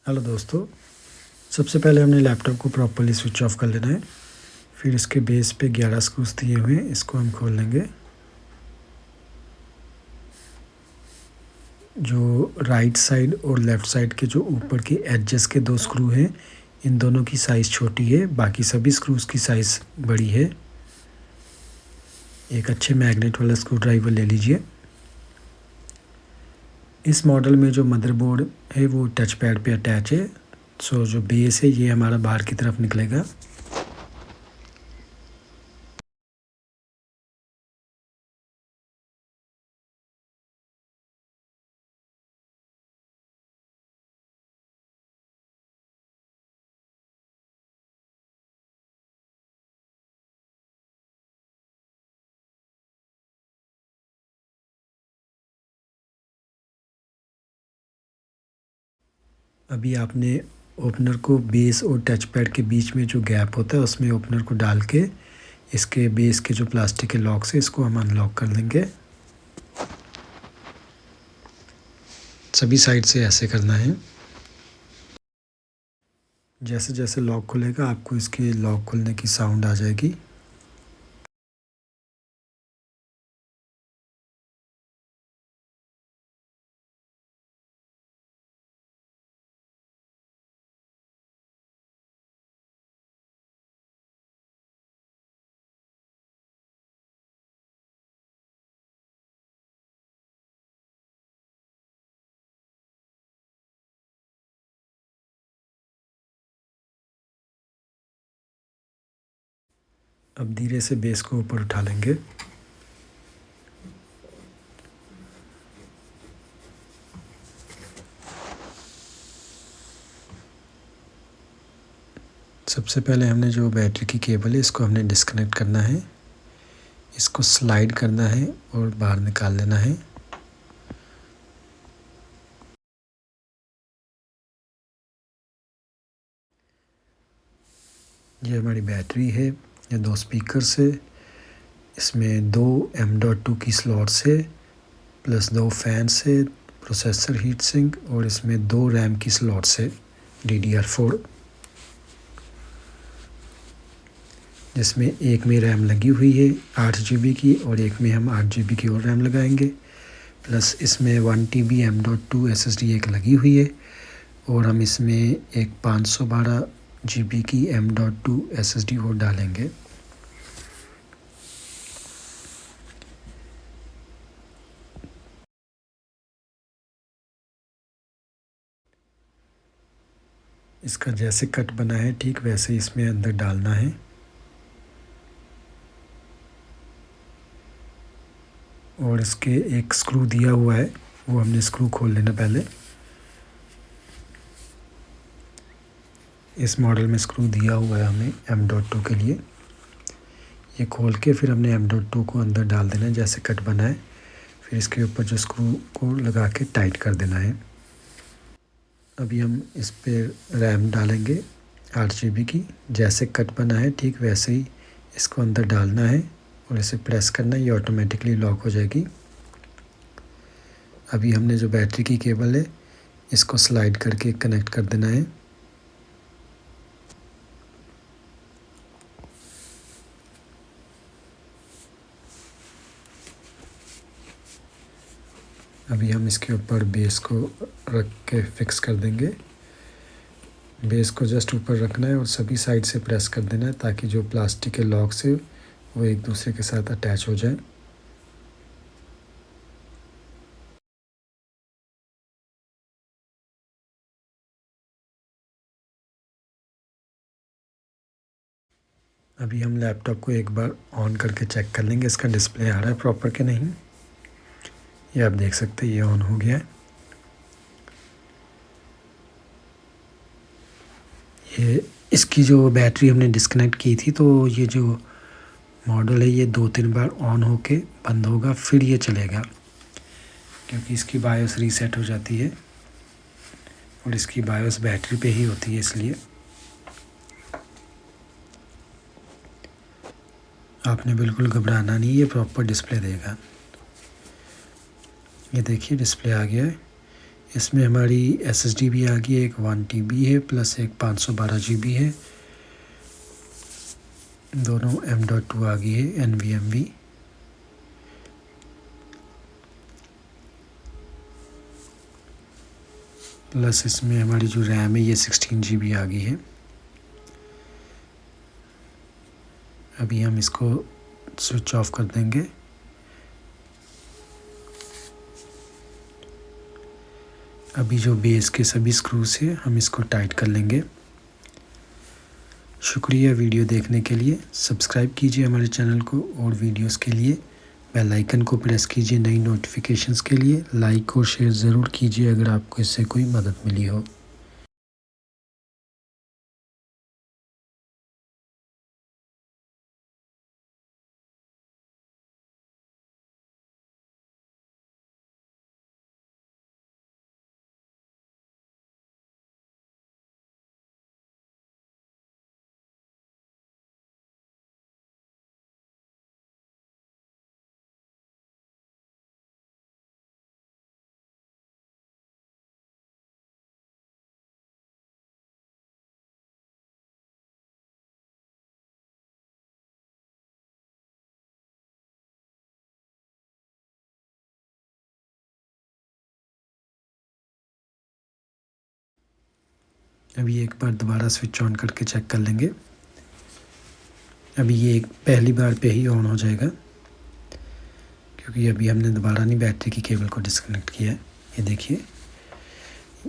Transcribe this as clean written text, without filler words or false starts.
Hello दोस्तों। सबसे पहले हमने लैपटॉप को प्रॉपर्ली स्विच ऑफ कर लेना है। फिर इसके बेस पे 11 स्क्रूज दिए हुए हैं, इसको हम खोल लेंगे। जो राइट साइड और लेफ़्ट साइड के जो ऊपर के एडजस के 2 स्क्रू हैं, इन दोनों की साइज़ छोटी है, बाकी सभी स्क्रूज की साइज़ बड़ी है। एक अच्छे मैग्नेट वाला स्क्रू ड्राइवर ले लीजिए। इस मॉडल में जो मदरबोर्ड है वो टच पैड पे अटैच है। सो जो बेस है ये हमारा बाहर की तरफ निकलेगा। अभी आपने ओपनर को बेस और टच पैड के बीच में जो गैप होता है उसमें ओपनर को डाल के इसके बेस के जो प्लास्टिक के लॉक से इसको हम अनलॉक कर लेंगे। सभी साइड से ऐसे करना है। जैसे जैसे लॉक खुलेगा आपको इसके लॉक खुलने की साउंड आ जाएगी। अब धीरे से बेस को ऊपर उठा लेंगे। सबसे पहले हमने जो बैटरी की केबल है इसको हमने डिस्कनेक्ट करना है। इसको स्लाइड करना है और बाहर निकाल लेना है। ये हमारी बैटरी है। ये 2 स्पीकर्स है। इसमें 2 M.2 की स्लॉट्स है प्लस 2 फैंस है, प्रोसेसर हीट सिंक और इसमें 2 रैम की स्लॉट्स है DDR4, जिसमें एक में रैम लगी हुई है 8 GB की और एक में हम 8 GB की और रैम लगाएंगे। प्लस इसमें 1 TB M.2 SSD एक लगी हुई है और हम इसमें एक 512 GB की M.2 SSD और डालेंगे। इसका जैसे कट बना है ठीक वैसे इसमें अंदर डालना है। और इसके एक स्क्रू दिया हुआ है, वो हमने स्क्रू खोल लेना पहले। इस मॉडल में स्क्रू दिया हुआ है हमें M.2 के लिए। ये खोल के फिर हमने M.2 को अंदर डाल देना है जैसे कट बना है। फिर इसके ऊपर जो स्क्रू को लगा के टाइट कर देना है। अभी हम इस पे रैम डालेंगे 8 GB की। जैसे कट बना है ठीक वैसे ही इसको अंदर डालना है और इसे प्रेस करना है, ये ऑटोमेटिकली लॉक हो जाएगी। अभी हमने जो बैटरी की केबल है इसको स्लाइड करके कनेक्ट कर देना है। अभी हम इसके ऊपर बेस को रख के फिक्स कर देंगे। बेस को जस्ट ऊपर रखना है और सभी साइड से प्रेस कर देना है ताकि जो प्लास्टिक के लॉक्स है वो एक दूसरे के साथ अटैच हो जाए। अभी हम लैपटॉप को एक बार ऑन करके चेक कर लेंगे इसका डिस्प्ले आ रहा है प्रॉपर कि नहीं। ये आप देख सकते हैं ये ऑन हो गया है। ये इसकी जो बैटरी हमने डिस्कनेक्ट की थी तो ये जो मॉडल है ये 2-3 बार ऑन होके बंद होगा फिर ये चलेगा, क्योंकि इसकी बायोस रीसेट हो जाती है और इसकी बायोस बैटरी पे ही होती है, इसलिए आपने बिल्कुल घबराना नहीं, ये प्रॉपर डिस्प्ले देगा। ये देखिए डिस्प्ले आ गया है। इसमें हमारी SSD भी आ गई है, एक 1 TB है प्लस एक 512 GB है। दोनों M.2 आ गई है NVMe। प्लस इसमें हमारी जो रैम है ये 16 GB आ गई है। अभी हम इसको स्विच ऑफ कर देंगे। अभी जो बेस के सभी स्क्रूज हैं हम इसको टाइट कर लेंगे। शुक्रिया वीडियो देखने के लिए। सब्सक्राइब कीजिए हमारे चैनल को और वीडियोस के लिए बेल आइकन को प्रेस कीजिए नई नोटिफिकेशंस के लिए। लाइक और शेयर ज़रूर कीजिए अगर आपको इससे कोई मदद मिली हो। अभी एक बार दोबारा स्विच ऑन करके चेक कर लेंगे। अभी ये पहली बार पे ही ऑन हो जाएगा क्योंकि अभी हमने दोबारा नहीं बैटरी की केबल को डिस्कनेक्ट किया है। ये देखिए।